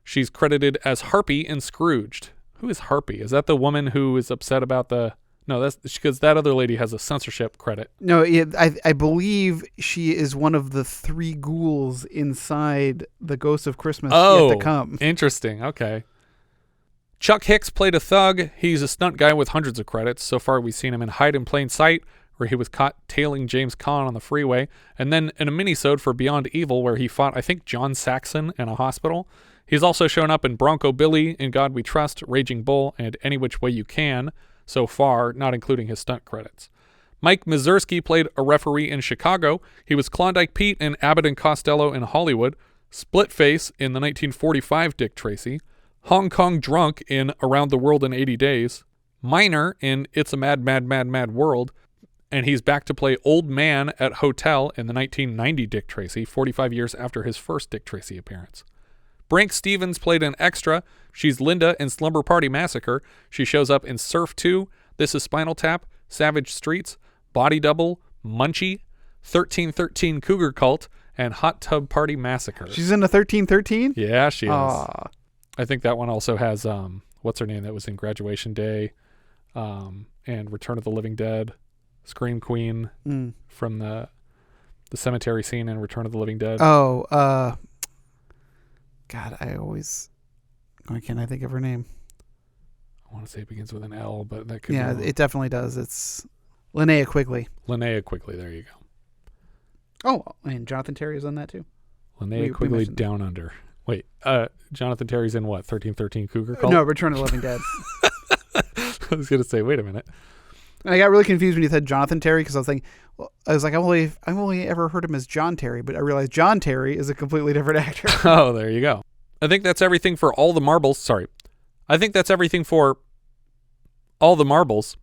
She's credited as Harpy in Scrooged. Who is Harpy? Is that the woman who is upset about the... No, that's because that other lady has a censorship credit. No, I believe she is one of the 3 ghouls inside the Ghost of Christmas Yet to Come. Interesting. Okay. Chuck Hicks played a thug. He's a stunt guy with hundreds of credits. So far, we've seen him in Hide in Plain Sight, where he was caught tailing James Caan on the freeway, and then in a minisode for Beyond Evil, where he fought, I think, John Saxon in a hospital. He's also shown up in Bronco Billy, In God We Trust, Raging Bull, and Any Which Way You Can, so far, not including his stunt credits. Mike Mazursky played a referee in Chicago. He was Klondike Pete in Abbott and Costello in Hollywood, Splitface in the 1945 Dick Tracy, Hong Kong Drunk in Around the World in 80 Days, Miner in It's a Mad, Mad, Mad, Mad World, and he's back to play Old Man at Hotel in the 1990 Dick Tracy, 45 years after his first Dick Tracy appearance. Brank Stevens played an extra. She's Linda in Slumber Party Massacre. She shows up in Surf 2, This Is Spinal Tap, Savage Streets, Body Double, Munchie, 1313 Cougar Cult, and Hot Tub Party Massacre. She's in the 1313? Yeah, she is. Aww. I think that one also has, what's her name that was in Graduation Day, and Return of the Living Dead, Scream Queen from the cemetery scene in Return of the Living Dead. Oh, God, why can't I think of her name? I want to say it begins with an L, but that could be wrong. It definitely does. It's Linnea Quigley. Linnea Quigley, there you go. Oh, and Jonathan Terry is on that too. Linnea Quigley Down Under. Wait, Jonathan Terry's in what, 1313 Cougar Cult? No, Return of the Living Dead. I was going to say, wait a minute. And I got really confused when you said Jonathan Terry because I was thinking, I've only ever heard him as John Terry, but I realized John Terry is a completely different actor. Oh, there you go. I think that's everything for All the Marbles. Sorry. I think that's everything for All the Marbles.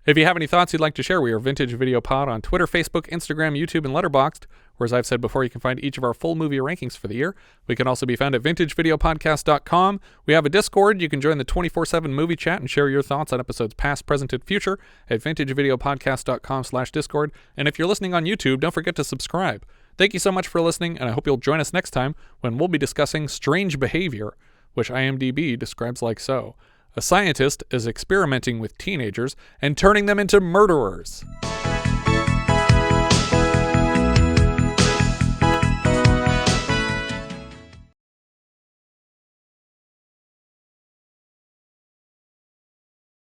If you have any thoughts you'd like to share, we are Vintage Video Pod on Twitter, Facebook, Instagram, YouTube, and Letterboxd, where, as I've said before, you can find each of our full movie rankings for the year. We can also be found at vintagevideopodcast.com. We have a Discord. You can join the 24/7 movie chat and share your thoughts on episodes past, present, and future at vintagevideopodcast.com/Discord. And if you're listening on YouTube, don't forget to subscribe. Thank you so much for listening, and I hope you'll join us next time when we'll be discussing Strange Behavior, which IMDb describes like so. A scientist is experimenting with teenagers and turning them into murderers.